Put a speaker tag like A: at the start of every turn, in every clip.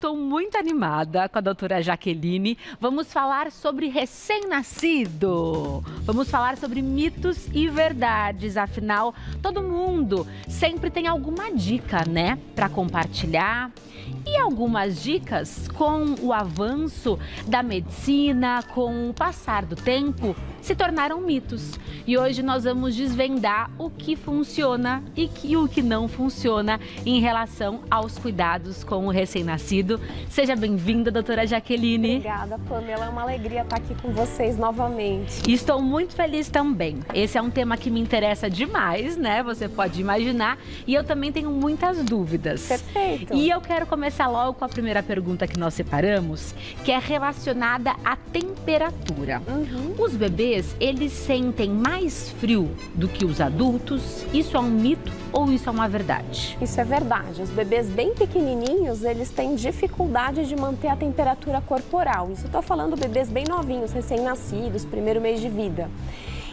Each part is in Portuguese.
A: estou muito animada com a doutora Jaqueline. Vamos falar sobre recém-nascido. Vamos falar sobre mitos e verdades. Afinal, todo mundo sempre tem alguma dica, né, para compartilhar. E algumas dicas, com o avanço da medicina, com o passar do tempo, se tornaram mitos. E hoje nós vamos desvendar o que funciona e o que não funciona em relação aos cuidados com o recém-nascido. Seja bem-vinda, doutora Jaqueline.
B: Obrigada, Pamela. É uma alegria estar aqui com vocês novamente.
A: E estou muito feliz também. Esse é um tema que me interessa demais, né? Você pode imaginar. E eu também tenho muitas dúvidas.
B: Perfeito.
A: E eu quero começar logo com a primeira pergunta que nós separamos, que é relacionada à temperatura. Os bebês, eles sentem mais frio do que os adultos? Isso é um mito ou isso é uma verdade?
B: Isso é verdade. Os bebês bem pequenininhos, eles têm dificuldade de manter a temperatura corporal. Isso eu estou falando bebês bem novinhos, recém-nascidos, primeiro mês de vida.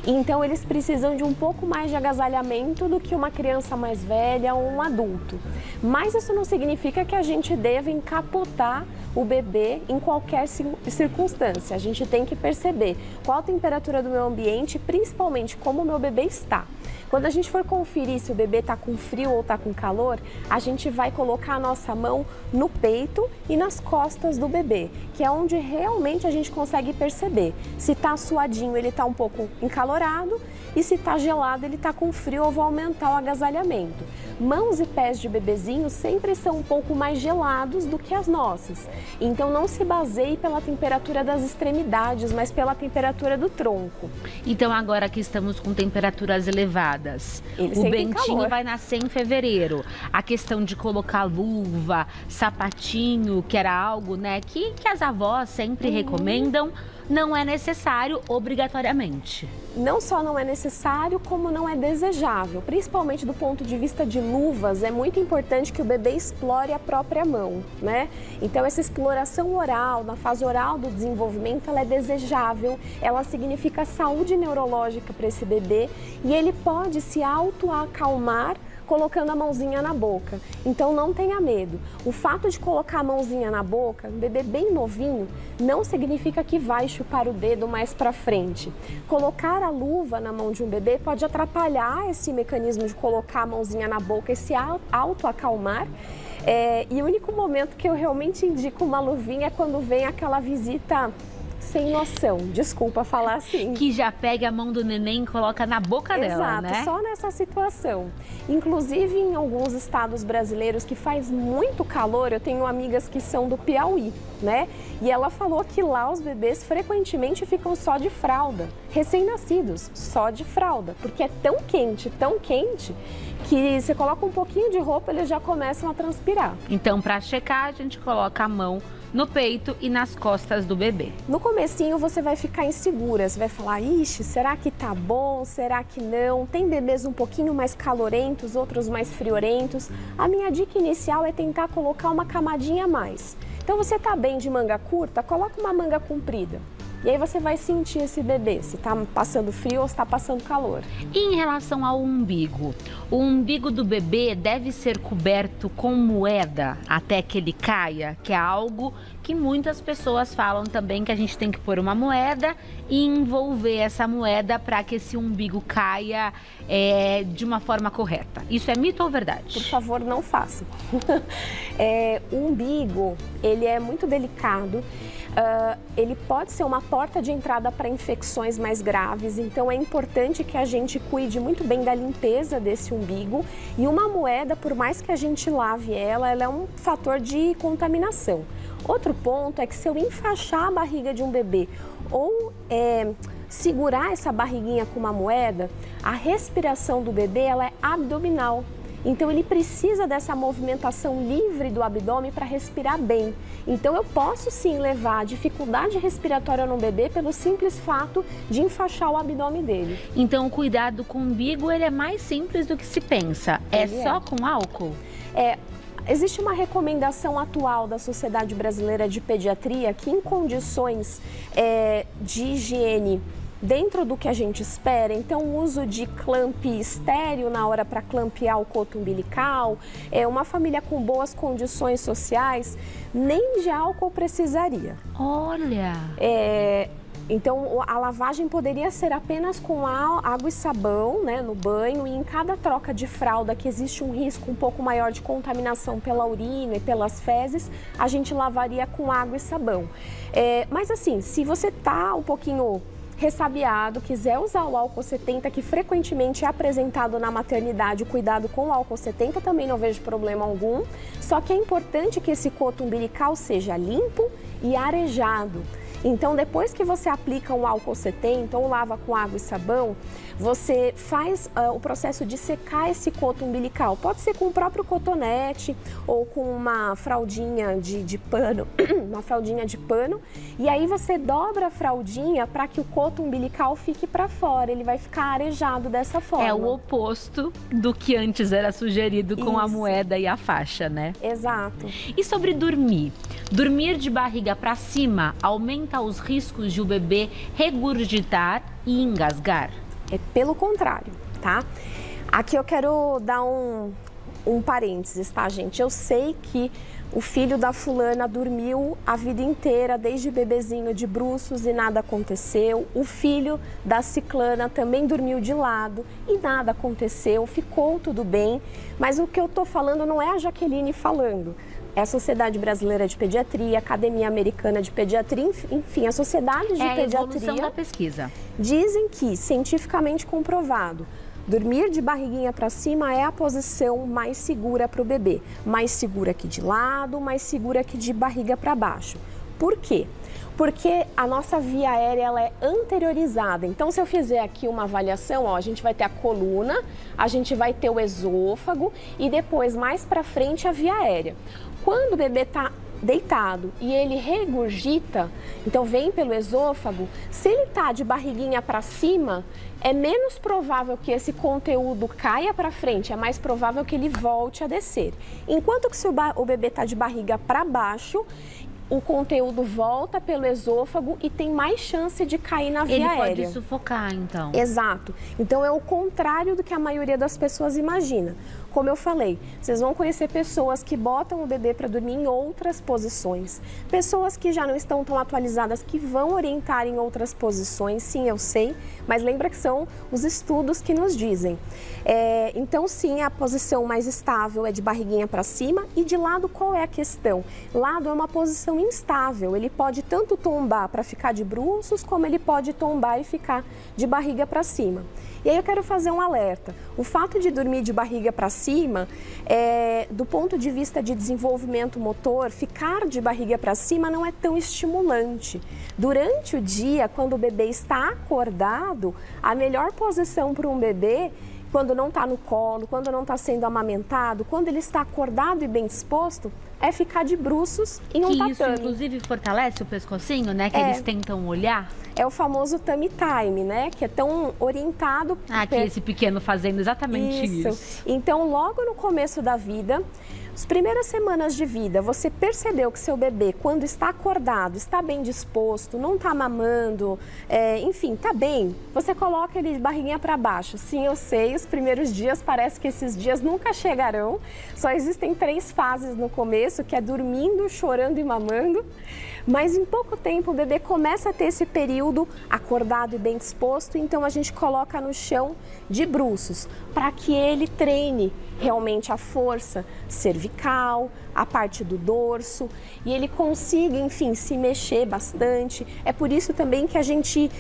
B: Então, eles precisam de um pouco mais de agasalhamento do que uma criança mais velha ou um adulto. Mas isso não significa que a gente deva encapotar o bebê em qualquer circunstância. A gente tem que perceber qual a temperatura do meu ambiente, principalmente como o meu bebê está. Quando a gente for conferir se o bebê está com frio ou está com calor, a gente vai colocar a nossa mão no peito e nas costas do bebê, que é onde realmente a gente consegue perceber. Se está suadinho, ele está um pouco encalorado, e se está gelado, ele está com frio, ou vou aumentar o agasalhamento. Mãos e pés de bebezinho sempre são um pouco mais gelados do que as nossas. Então não se baseie pela temperatura das extremidades, mas pela temperatura do tronco.
A: Então agora que estamos com temperaturas elevadas, o Bentinho vai nascer em fevereiro. A questão de colocar luva, sapatinho, que era algo, né, que as avós sempre recomendam, não é necessário obrigatoriamente.
B: Não só não é necessário, como não é desejável. Principalmente do ponto de vista de luvas, é muito importante que o bebê explore a própria mão, né? Então, essa exploração oral, na fase oral do desenvolvimento, ela é desejável, ela significa saúde neurológica para esse bebê e ele pode se autoacalmar colocando a mãozinha na boca. Então não tenha medo. O fato de colocar a mãozinha na boca, um bebê bem novinho, não significa que vai chupar o dedo mais para frente. Colocar a luva na mão de um bebê pode atrapalhar esse mecanismo de colocar a mãozinha na boca e se autoacalmar. E o único momento que eu realmente indico uma luvinha é quando vem aquela visita sem noção, desculpa falar assim.
A: Que já pega a mão do neném e coloca na boca dela, né?
B: Exato, só nessa situação. Inclusive em alguns estados brasileiros que faz muito calor, eu tenho amigas que são do Piauí, né? E ela falou que lá os bebês frequentemente ficam só de fralda, recém-nascidos, só de fralda, porque é tão quente, que você coloca um pouquinho de roupa, eles já começam a transpirar.
A: Então, para checar, a gente coloca a mão no peito e nas costas do bebê.
B: No comecinho você vai ficar insegura, você vai falar, ixi, será que tá bom, será que não? Tem bebês um pouquinho mais calorentos, outros mais friorentos. A minha dica inicial é tentar colocar uma camadinha a mais. Então você tá bem de manga curta, coloca uma manga comprida. E aí você vai sentir esse bebê, se está passando frio ou se está passando calor.
A: E em relação ao umbigo? O umbigo do bebê deve ser coberto com moeda até que ele caia, que é algo que muitas pessoas falam também, que a gente tem que pôr uma moeda e envolver essa moeda para que esse umbigo caia de uma forma correta. Isso é mito ou verdade?
B: Por favor, não façam. O umbigo, ele é muito delicado. Ele pode ser uma porta de entrada para infecções mais graves, então é importante que a gente cuide muito bem da limpeza desse umbigo. E uma moeda, por mais que a gente lave ela é um fator de contaminação. Outro ponto é que se eu enfaixar a barriga de um bebê ou segurar essa barriguinha com uma moeda, a respiração do bebê ela é abdominal. Então ele precisa dessa movimentação livre do abdômen para respirar bem. Então eu posso sim levar dificuldade respiratória no bebê pelo simples fato de enfaixar o abdômen dele.
A: Então o cuidado com o umbigo ele é mais simples do que se pensa. É só com álcool?
B: Existe uma recomendação atual da Sociedade Brasileira de Pediatria que em condições de higiene dentro do que a gente espera. Então, o uso de clamp estéreo na hora para clampear o coto umbilical, uma família com boas condições sociais, nem de álcool precisaria.
A: Olha!
B: Então, a lavagem poderia ser apenas com água e sabão, né, no banho, e em cada troca de fralda que existe um risco um pouco maior de contaminação pela urina e pelas fezes, a gente lavaria com água e sabão. Mas assim, se você tá um pouquinho ressabiado, quiser usar o álcool 70, que frequentemente é apresentado na maternidade, o cuidado com o álcool 70, também não vejo problema algum. Só que é importante que esse coto umbilical seja limpo e arejado. Então, depois que você aplica um álcool 70 ou lava com água e sabão, você faz o processo de secar esse coto umbilical. Pode ser com o próprio cotonete ou com uma fraldinha de pano, uma fraldinha de pano. E aí você dobra a fraldinha para que o coto umbilical fique para fora. Ele vai ficar arejado dessa forma.
A: É o oposto do que antes era sugerido com a moeda e a faixa, né?
B: Exato.
A: E sobre dormir? Dormir de barriga para cima aumenta os riscos de o bebê regurgitar e engasgar?
B: É pelo contrário, tá? Aqui eu quero dar um parênteses, tá, gente? Eu sei que o filho da fulana dormiu a vida inteira, desde bebezinho de bruços e nada aconteceu. O filho da ciclana também dormiu de lado e nada aconteceu, ficou tudo bem. Mas o que eu tô falando não é a Jaqueline falando. É a Sociedade Brasileira de Pediatria, a Academia Americana de Pediatria, enfim, a Sociedade de Pediatria.
A: É a evolução da pesquisa.
B: Dizem que, cientificamente comprovado, dormir de barriguinha para cima é a posição mais segura para o bebê. Mais segura que de lado, mais segura que de barriga para baixo. Por quê? Porque a nossa via aérea ela é anteriorizada. Então, se eu fizer aqui uma avaliação, ó, a gente vai ter a coluna, a gente vai ter o esôfago e depois, mais para frente, a via aérea. Quando o bebê está deitado e ele regurgita, então vem pelo esôfago, se ele está de barriguinha para cima, é menos provável que esse conteúdo caia para frente, é mais provável que ele volte a descer. Enquanto que se o bebê está de barriga para baixo, o conteúdo volta pelo esôfago e tem mais chance de cair na via aérea.
A: Ele pode sufocar, então.
B: Exato. Então, é o contrário do que a maioria das pessoas imagina. Como eu falei, vocês vão conhecer pessoas que botam o bebê para dormir em outras posições. Pessoas que já não estão tão atualizadas, que vão orientar em outras posições, sim, eu sei, mas lembra que são os estudos que nos dizem. Então, sim, a posição mais estável é de barriguinha para cima. E de lado, qual é a questão? Lado é uma posição instável. Ele pode tanto tombar para ficar de bruços, como ele pode tombar e ficar de barriga para cima. E aí eu quero fazer um alerta. O fato de dormir de barriga para cima, do ponto de vista de desenvolvimento motor, ficar de barriga para cima não é tão estimulante. Durante o dia, quando o bebê está acordado, a melhor posição para um bebê, quando não está no colo, quando não está sendo amamentado, quando ele está acordado e bem disposto, é ficar de bruços em um tatame.
A: Isso, inclusive, fortalece o pescocinho, né? Que eles tentam olhar.
B: É o famoso tummy time, né? Que é tão orientado...
A: Aqui esse pequeno fazendo exatamente isso.
B: Então, logo no começo da vida, as primeiras semanas de vida, você percebeu que seu bebê, quando está acordado, está bem disposto, não está mamando, enfim, está bem, você coloca ele de barriguinha para baixo. Sim, eu sei, os primeiros dias, parece que esses dias nunca chegarão. Só existem 3 fases no começo, que é dormindo, chorando e mamando. Mas em pouco tempo o bebê começa a ter esse período acordado e bem disposto, então a gente coloca no chão de bruços, para que ele treine realmente a força cervical, a parte do dorso, e ele consiga, enfim, se mexer bastante. É por isso também que a gente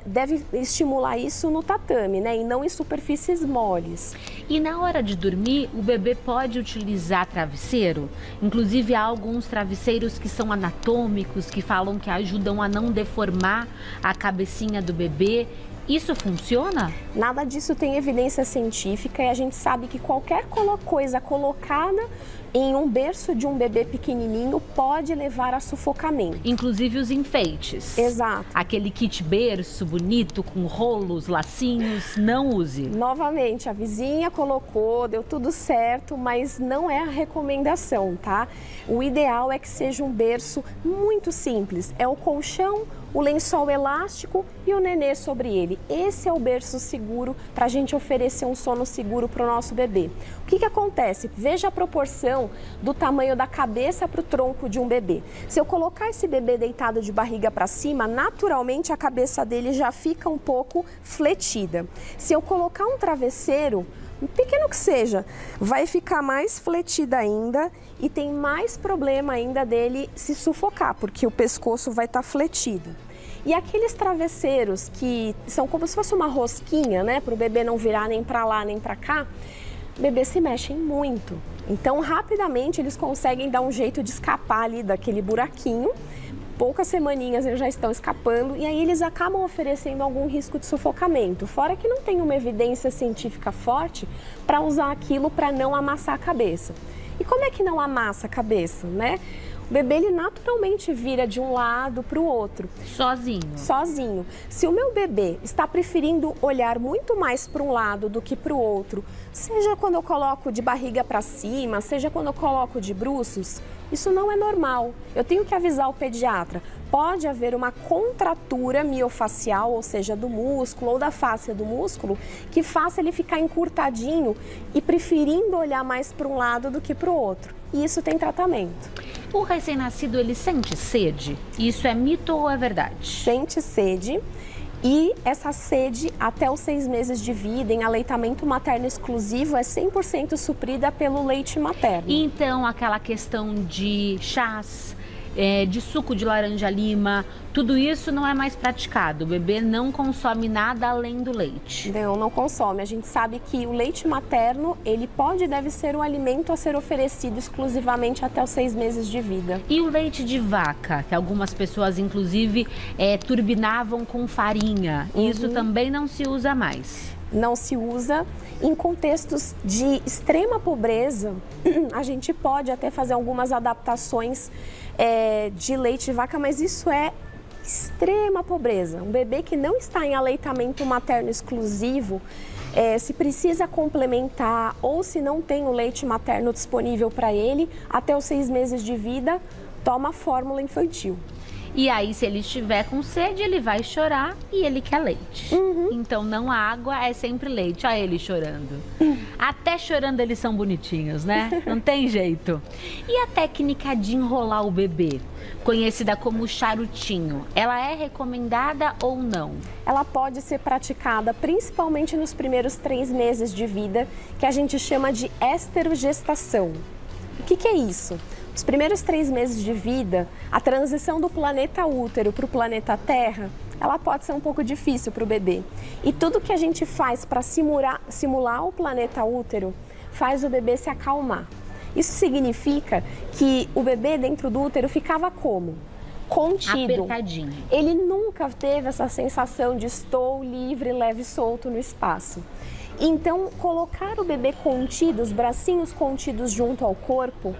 B: deve estimular isso no tatame, né? E não em superfícies moles.
A: E na hora de dormir, o bebê pode utilizar travesseiro? Inclusive, há alguns travesseiros que são anatômicos, que falam que ajudam a não deformar a cabecinha do bebê. Isso funciona?
B: Nada disso tem evidência científica e a gente sabe que qualquer coisa colocada em um berço de um bebê pequenininho pode levar a sufocamento.
A: Inclusive os enfeites.
B: Exato.
A: Aquele kit berço bonito com rolos, lacinhos, não use.
B: Novamente, a vizinha colocou, deu tudo certo, mas não é a recomendação, tá? O ideal é que seja um berço muito simples. É o colchão, o lençol elástico e o nenê sobre ele. Esse é o berço seguro para a gente oferecer um sono seguro para o nosso bebê. O que acontece? Veja a proporção do tamanho da cabeça para o tronco de um bebê. Se eu colocar esse bebê deitado de barriga para cima, naturalmente a cabeça dele já fica um pouco fletida. Se eu colocar um travesseiro, pequeno que seja, vai ficar mais fletida ainda e tem mais problema ainda dele se sufocar, porque o pescoço vai estar fletido. E aqueles travesseiros que são como se fosse uma rosquinha, né, para o bebê não virar nem para lá nem para cá, bebês se mexem muito. Então, rapidamente eles conseguem dar um jeito de escapar ali daquele buraquinho. Poucas semaninhas eles já estão escapando e aí eles acabam oferecendo algum risco de sufocamento. Fora que não tem uma evidência científica forte para usar aquilo para não amassar a cabeça. E como é que não amassa a cabeça, né? O bebê, ele naturalmente vira de um lado para o outro.
A: Sozinho?
B: Sozinho. Se o meu bebê está preferindo olhar muito mais para um lado do que para o outro, seja quando eu coloco de barriga para cima, seja quando eu coloco de bruços, isso não é normal. Eu tenho que avisar o pediatra. Pode haver uma contratura miofacial, ou seja, do músculo ou da fáscia do músculo, que faça ele ficar encurtadinho e preferindo olhar mais para um lado do que para o outro. E isso tem tratamento.
A: O recém-nascido, ele sente sede? Isso é mito ou é verdade?
B: Sente sede. E essa sede, até os 6 meses de vida, em aleitamento materno exclusivo, é 100% suprida pelo leite materno.
A: Então, aquela questão de chás, de suco de laranja-lima, tudo isso não é mais praticado. O bebê não consome nada além do leite.
B: Não consome. A gente sabe que o leite materno, ele pode e deve ser um alimento a ser oferecido exclusivamente até os 6 meses de vida.
A: E o leite de vaca, que algumas pessoas, inclusive, turbinavam com farinha. Isso também não se usa mais.
B: Não se usa. Em contextos de extrema pobreza, a gente pode até fazer algumas adaptações de leite de vaca, mas isso é extrema pobreza. Um bebê que não está em aleitamento materno exclusivo, se precisa complementar ou se não tem o leite materno disponível para ele, até os 6 meses de vida, toma fórmula infantil.
A: E aí, se ele estiver com sede, ele vai chorar e ele quer leite. Então, não água, é sempre leite. Olha ele chorando. Até chorando eles são bonitinhos, né? Não tem jeito. E a técnica de enrolar o bebê, conhecida como charutinho, ela é recomendada ou não?
B: Ela pode ser praticada principalmente nos primeiros 3 meses de vida, que a gente chama de esterogestação. O que é isso? Os primeiros 3 meses de vida, a transição do planeta útero para o planeta Terra, ela pode ser um pouco difícil para o bebê. E tudo que a gente faz para simular o planeta útero faz o bebê se acalmar. Isso significa que o bebê dentro do útero ficava como? Contido.
A: Apertadinho.
B: Ele nunca teve essa sensação de estou livre, leve e solto no espaço. Então, colocar o bebê contido, os bracinhos contidos junto ao corpo,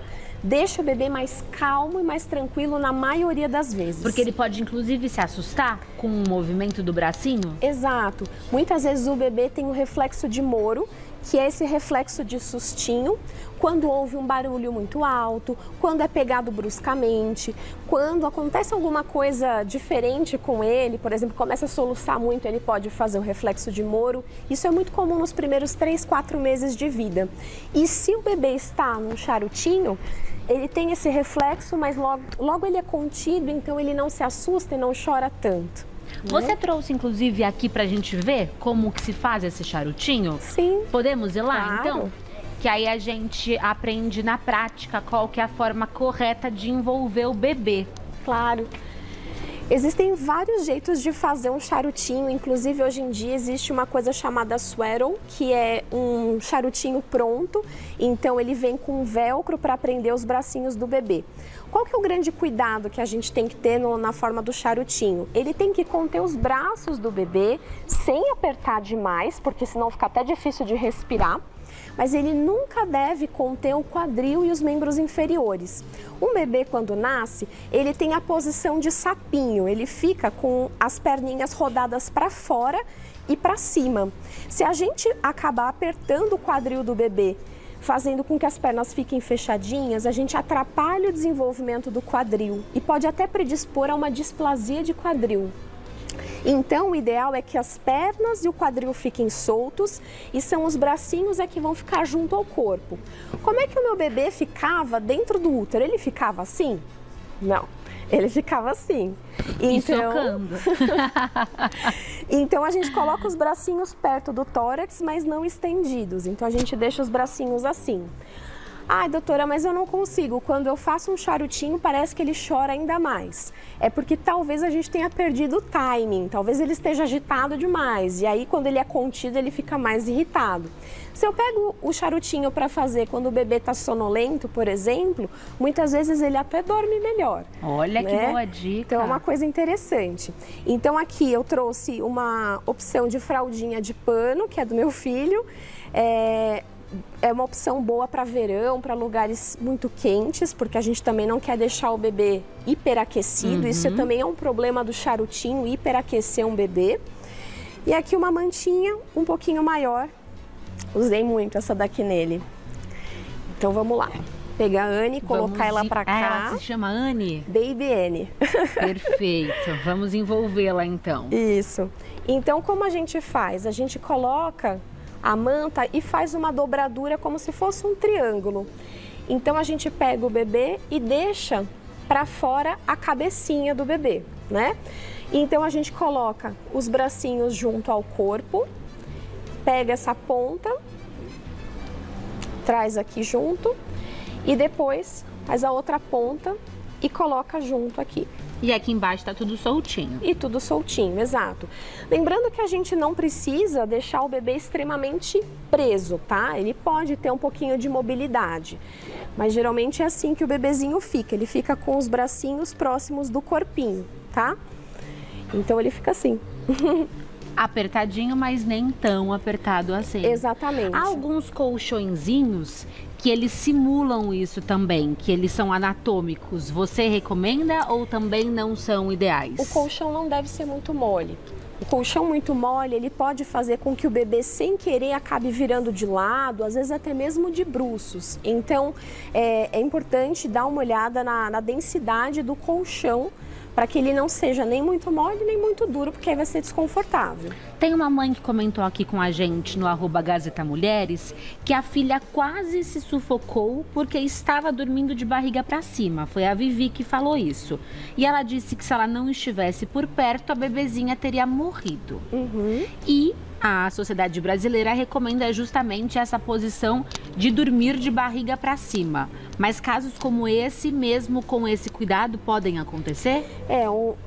B: deixa o bebê mais calmo e mais tranquilo na maioria das vezes.
A: Porque ele pode, inclusive, se assustar com o movimento do bracinho?
B: Exato. Muitas vezes o bebê tem o reflexo de Moro, que é esse reflexo de sustinho, quando houve um barulho muito alto, quando é pegado bruscamente, quando acontece alguma coisa diferente com ele, por exemplo, começa a soluçar muito, ele pode fazer o reflexo de Moro. Isso é muito comum nos primeiros 3, 4 meses de vida. E se o bebê está num charutinho, ele tem esse reflexo, mas logo ele é contido, então ele não se assusta e não chora tanto.
A: Você trouxe, inclusive, aqui pra gente ver como que se faz esse charutinho?
B: Sim.
A: Podemos ir lá,
B: Claro.
A: então? Que aí a gente aprende na prática qual que é a forma correta de envolver o bebê.
B: Claro. Existem vários jeitos de fazer um charutinho, inclusive hoje em dia existe uma coisa chamada swaddle, que é um charutinho pronto, então ele vem com velcro para prender os bracinhos do bebê. Qual que é o grande cuidado que a gente tem que ter na forma do charutinho? Ele tem que conter os braços do bebê sem apertar demais, porque senão fica até difícil de respirar. mas ele nunca deve conter o quadril e os membros inferiores. Um bebê, quando nasce, ele tem a posição de sapinho, ele fica com as perninhas rodadas para fora e para cima. Se a gente acabar apertando o quadril do bebê, fazendo com que as pernas fiquem fechadinhas, a gente atrapalha o desenvolvimento do quadril e pode até predispor a uma displasia de quadril. Então, o ideal é que as pernas e o quadril fiquem soltos e são os bracinhos que vão ficar junto ao corpo. Como é que o meu bebê ficava dentro do útero? Ele ficava assim? Não. Ele ficava assim.
A: Socando.
B: Então, a gente coloca os bracinhos perto do tórax, mas não estendidos. Então, a gente deixa os bracinhos assim. Ai, doutora, mas eu não consigo. Quando eu faço um charutinho, parece que ele chora ainda mais. É porque talvez a gente tenha perdido o timing, talvez ele esteja agitado demais. E aí, quando ele é contido, ele fica mais irritado. Se eu pego o charutinho para fazer quando o bebê está sonolento, por exemplo, muitas vezes ele até dorme melhor.
A: Olha, né? Que boa dica.
B: Então, é uma coisa interessante. Então, aqui eu trouxe uma opção de fraldinha de pano, que é do meu filho. É uma opção boa para verão, para lugares muito quentes, porque a gente também não quer deixar o bebê hiperaquecido. Isso também é um problema do charutinho, hiperaquecer um bebê. E aqui uma mantinha um pouquinho maior. Usei muito essa daqui nele. Então vamos lá. Pegar a Anne, colocar ela para cá.
A: Ela se chama Anne?
B: Baby Anne.
A: Perfeito. Vamos envolvê-la então.
B: Isso. Então como a gente faz? A gente coloca a manta e faz uma dobradura como se fosse um triângulo. Então a gente pega o bebê e deixa para fora a cabecinha do bebê, né? Então a gente coloca os bracinhos junto ao corpo, pega essa ponta, traz aqui junto e depois faz a outra ponta e coloca junto aqui.
A: E aqui embaixo tá tudo soltinho.
B: E tudo soltinho, exato. Lembrando que a gente não precisa deixar o bebê extremamente preso, tá? Ele pode ter um pouquinho de mobilidade, mas geralmente é assim que o bebezinho fica. Ele fica com os bracinhos próximos do corpinho, tá? Então ele fica assim.
A: Apertadinho, mas nem tão apertado assim.
B: Exatamente.
A: Há alguns colchõezinhos que eles simulam isso também, que eles são anatômicos. Você recomenda ou também não são ideais?
B: O colchão não deve ser muito mole. O colchão muito mole, ele pode fazer com que o bebê, sem querer, acabe virando de lado, às vezes até mesmo de bruços. Então, é importante dar uma olhada na densidade do colchão, para que ele não seja nem muito mole, nem muito duro, porque aí vai ser desconfortável.
A: Tem uma mãe que comentou aqui com a gente no @GazetaMulheres que a filha quase se sufocou porque estava dormindo de barriga para cima. Foi a Vivi que falou isso. E ela disse que se ela não estivesse por perto, a bebezinha teria morrido. E a Sociedade Brasileira recomenda justamente essa posição de dormir de barriga para cima. Mas casos como esse, mesmo com esse cuidado, podem acontecer?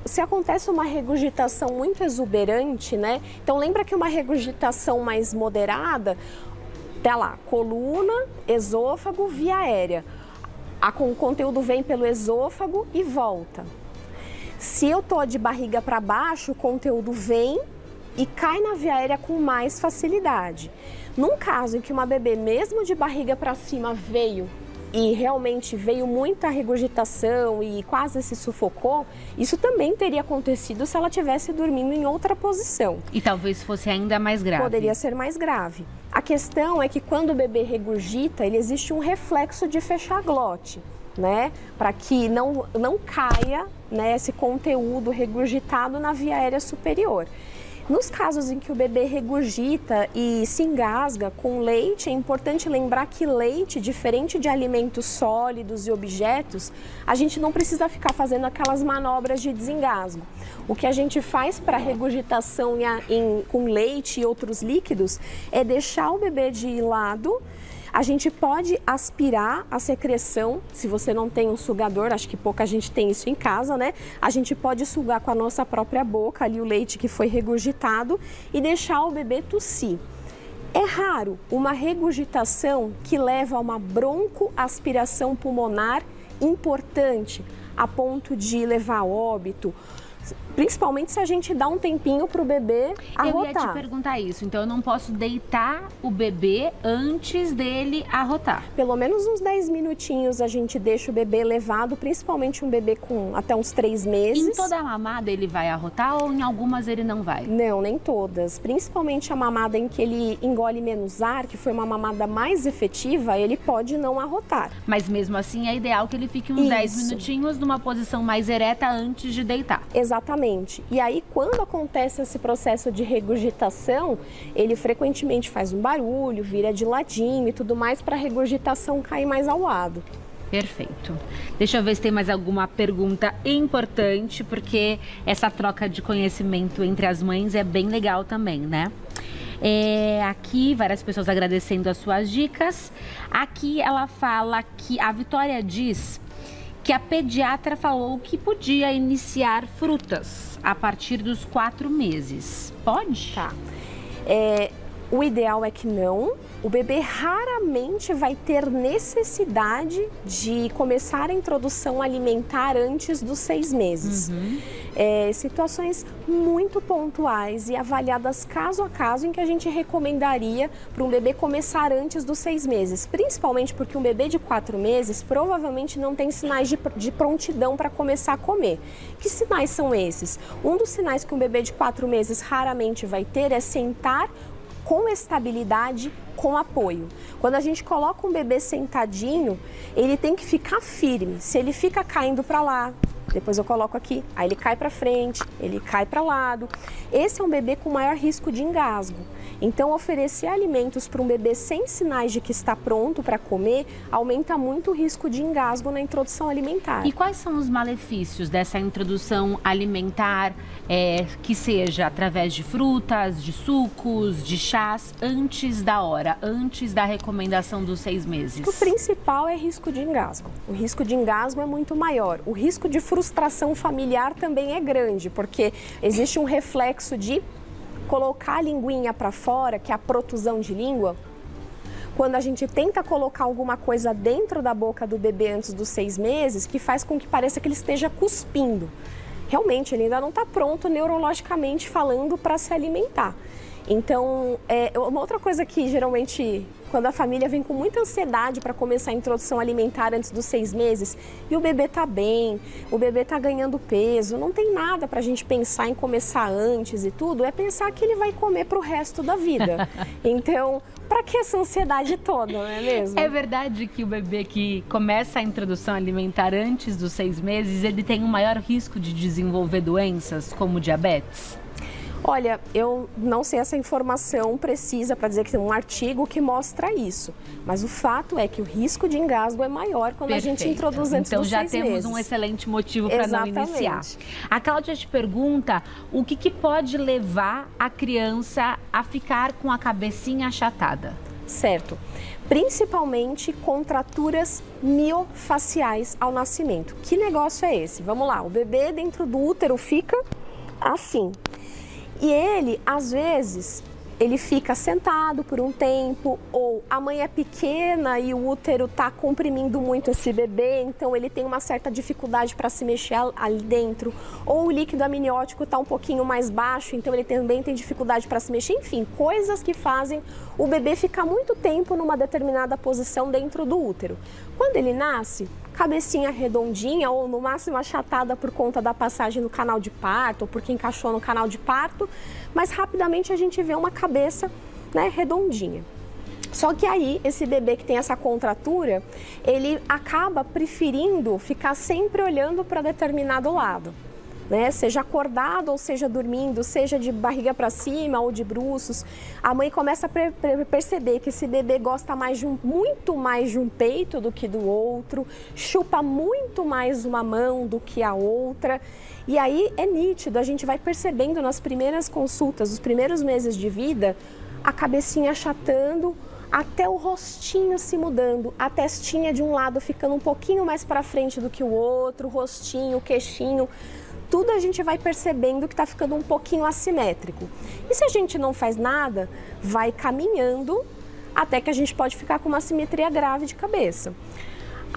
B: Se acontece uma regurgitação muito exuberante, né? Então lembra que uma regurgitação mais moderada, tá lá, coluna, esôfago, via aérea. O conteúdo vem pelo esôfago e volta. Se eu tô de barriga para baixo, o conteúdo vem e cai na via aérea com mais facilidade. Num caso em que uma bebê, mesmo de barriga para cima, veio e realmente veio muita regurgitação e quase se sufocou, isso também teria acontecido se ela estivesse dormindo em outra posição.
A: E talvez fosse ainda mais grave.
B: Poderia ser mais grave. A questão é que quando o bebê regurgita, ele existe um reflexo de fechar a glote, né? Para que não caia, né, esse conteúdo regurgitado na via aérea superior. Nos casos em que o bebê regurgita e se engasga com leite, é importante lembrar que leite, diferente de alimentos sólidos e objetos, a gente não precisa ficar fazendo aquelas manobras de desengasgo. O que a gente faz para regurgitação com leite e outros líquidos é deixar o bebê de lado. A gente pode aspirar a secreção, se você não tem um sugador, acho que pouca gente tem isso em casa, né? A gente pode sugar com a nossa própria boca ali o leite que foi regurgitado e deixar o bebê tossir. É raro uma regurgitação que leva a uma broncoaspiração pulmonar importante, a ponto de levar a óbito. Principalmente se a gente dá um tempinho para o bebê arrotar.
A: Eu ia te perguntar isso, então eu não posso deitar o bebê antes dele arrotar?
B: Pelo menos uns 10 minutinhos a gente deixa o bebê levado, principalmente um bebê com até uns 3 meses.
A: Em toda a mamada ele vai arrotar ou em algumas ele não vai?
B: Não, nem todas. Principalmente a mamada em que ele engole menos ar, que foi uma mamada mais efetiva, ele pode não arrotar.
A: Mas mesmo assim é ideal que ele fique uns 10 minutinhos numa posição mais ereta antes de deitar.
B: Exatamente. E aí, quando acontece esse processo de regurgitação, ele frequentemente faz um barulho, vira de ladinho e tudo mais para a regurgitação cair mais ao lado.
A: Perfeito. Deixa eu ver se tem mais alguma pergunta importante, porque essa troca de conhecimento entre as mães é bem legal também, né? Aqui, várias pessoas agradecendo as suas dicas. Aqui ela fala que a Vitória diz que a pediatra falou que podia iniciar frutas a partir dos 4 meses. Pode?
B: Tá. O ideal é que não. O bebê raramente vai ter necessidade de começar a introdução alimentar antes dos 6 meses. Situações muito pontuais e avaliadas caso a caso em que a gente recomendaria para um bebê começar antes dos 6 meses. Principalmente porque um bebê de 4 meses provavelmente não tem sinais de prontidão para começar a comer. Que sinais são esses? Um dos sinais que um bebê de 4 meses raramente vai ter é sentar com estabilidade, com apoio. Quando a gente coloca um bebê sentadinho, ele tem que ficar firme. Se ele fica caindo para lá, depois eu coloco aqui, aí ele cai para frente, ele cai para lado. Esse é um bebê com maior risco de engasgo. Então, oferecer alimentos para um bebê sem sinais de que está pronto para comer aumenta muito o risco de engasgo na introdução alimentar.
A: E quais são os malefícios dessa introdução alimentar, que seja através de frutas, de sucos, de chás, antes da hora, antes da recomendação dos 6 meses?
B: O principal é risco de engasgo. O risco de engasgo é muito maior. O risco de frustração familiar também é grande, porque existe um reflexo de colocar a linguinha para fora, que é a protusão de língua. Quando a gente tenta colocar alguma coisa dentro da boca do bebê antes dos 6 meses, que faz com que pareça que ele esteja cuspindo. Realmente, ele ainda não está pronto neurologicamente falando para se alimentar. Então, uma outra coisa que geralmente, quando a família vem com muita ansiedade para começar a introdução alimentar antes dos 6 meses, e o bebê está bem, o bebê está ganhando peso, não tem nada para a gente pensar em começar antes e tudo, é pensar que ele vai comer para o resto da vida. Então, para que essa ansiedade toda, não é mesmo?
A: É verdade que o bebê que começa a introdução alimentar antes dos 6 meses, ele tem um maior risco de desenvolver doenças como diabetes?
B: Olha, eu não sei essa informação precisa para dizer que tem um artigo que mostra isso. Mas o fato é que o risco de engasgo é maior quando a gente introduz antes dos 6 meses.
A: Então já temos um excelente motivo para não iniciar. A Cláudia te pergunta o que pode levar a criança a ficar com a cabecinha achatada.
B: Certo. Principalmente contraturas miofaciais ao nascimento. Que negócio é esse? Vamos lá, o bebê dentro do útero fica assim. E ele, às vezes, ele fica sentado por um tempo, ou a mãe é pequena e o útero está comprimindo muito esse bebê, então ele tem uma certa dificuldade para se mexer ali dentro, ou o líquido amniótico está um pouquinho mais baixo, então ele também tem dificuldade para se mexer. Enfim, coisas que fazem o bebê ficar muito tempo numa determinada posição dentro do útero. Quando ele nasce, cabecinha redondinha ou no máximo achatada por conta da passagem no canal de parto ou porque encaixou no canal de parto, mas rapidamente a gente vê uma cabeça, né, redondinha. Só que aí, esse bebê que tem essa contratura, ele acaba preferindo ficar sempre olhando para determinado lado. Né? Seja acordado ou seja dormindo, seja de barriga para cima ou de bruços, a mãe começa a perceber que esse bebê gosta muito mais de um peito do que do outro, chupa muito mais uma mão do que a outra. E aí é nítido, a gente vai percebendo nas primeiras consultas, os primeiros meses de vida, a cabecinha achatando, até o rostinho se mudando, a testinha de um lado ficando um pouquinho mais para frente do que o outro, o rostinho, o queixinho. Tudo a gente vai percebendo que está ficando um pouquinho assimétrico. E se a gente não faz nada, vai caminhando até que a gente pode ficar com uma assimetria grave de cabeça.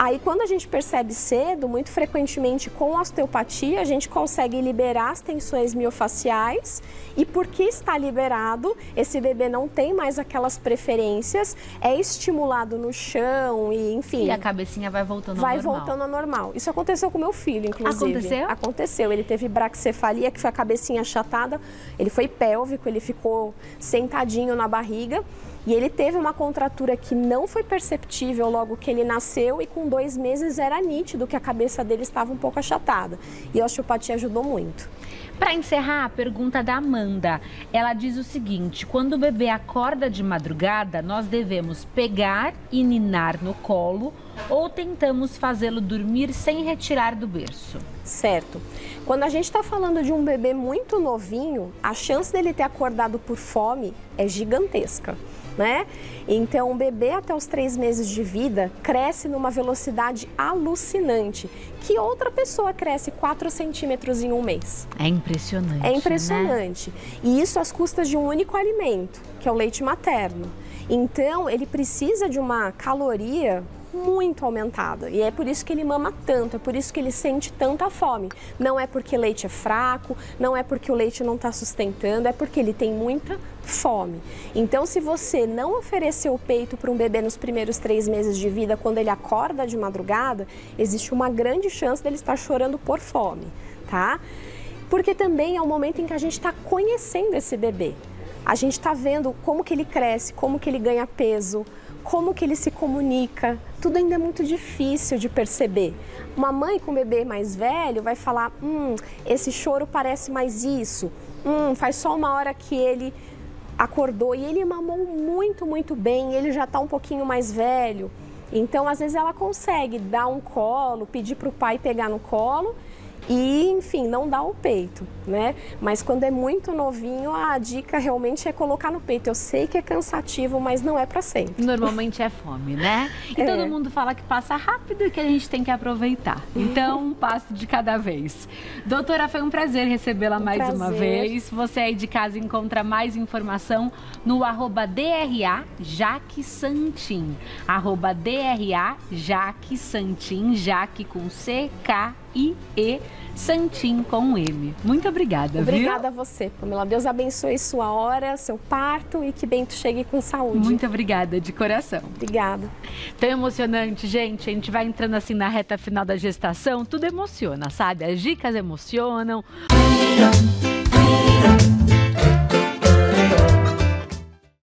B: Aí, quando a gente percebe cedo, muito frequentemente com osteopatia, a gente consegue liberar as tensões miofaciais e porque está liberado, esse bebê não tem mais aquelas preferências, é estimulado no chão e, enfim...
A: E a cabecinha vai voltando ao normal.
B: Vai voltando ao normal. Isso aconteceu com meu filho, inclusive.
A: Aconteceu?
B: Aconteceu. Ele teve braquicefalia, que foi a cabecinha achatada, ele foi pélvico, ele ficou sentadinho na barriga. E ele teve uma contratura que não foi perceptível logo que ele nasceu e com 2 meses era nítido que a cabeça dele estava um pouco achatada. E a osteopatia ajudou muito.
A: Para encerrar, a pergunta da Amanda. Ela diz o seguinte: quando o bebê acorda de madrugada, nós devemos pegar e ninar no colo ou tentamos fazê-lo dormir sem retirar do berço?
B: Certo. Quando a gente está falando de um bebê muito novinho, a chance dele ter acordado por fome é gigantesca, né? Então, o bebê até os 3 meses de vida cresce numa velocidade alucinante, que outra pessoa cresce 4 centímetros em um mês.
A: É impressionante.
B: É impressionante. Né? E isso às custas de um único alimento, que é o leite materno. Então, ele precisa de uma caloria muito aumentada e é por isso que ele mama tanto, é por isso que ele sente tanta fome. Não é porque o leite é fraco, não é porque o leite não está sustentando, é porque ele tem muita fome. Então, se você não oferecer o peito para um bebê nos primeiros 3 meses de vida, quando ele acorda de madrugada, existe uma grande chance dele estar chorando por fome, tá? Porque também é o momento em que a gente está conhecendo esse bebê. A gente está vendo como que ele cresce, como que ele ganha peso, como que ele se comunica, tudo ainda é muito difícil de perceber. Uma mãe com um bebê mais velho vai falar, esse choro parece mais isso, faz só 1 hora que ele acordou e ele mamou muito, muito bem, ele já está um pouquinho mais velho. Então, às vezes ela consegue dar um colo, pedir para o pai pegar no colo e, enfim, não dar o peito, né? Mas quando é muito novinho, a dica realmente é colocar no peito. Eu sei que é cansativo, mas não é para sempre.
A: Normalmente é fome, né? E todo mundo fala que passa rápido e que a gente tem que aproveitar. Então, um passo de cada vez. Doutora, foi um prazer recebê-la mais uma vez. Você aí de casa encontra mais informação no @DRA Jaque Santin. @DRA Jaque Santin, Jaque com C-K-I-E, Santin com M. Muito obrigada,
B: Obrigada a você, Pamela. Deus abençoe sua hora, seu parto e que Bento chegue com saúde.
A: Muito obrigada, de coração.
B: Obrigada.
A: Tão emocionante, gente. A gente vai entrando assim na reta final da gestação. Tudo emociona, sabe? As dicas emocionam.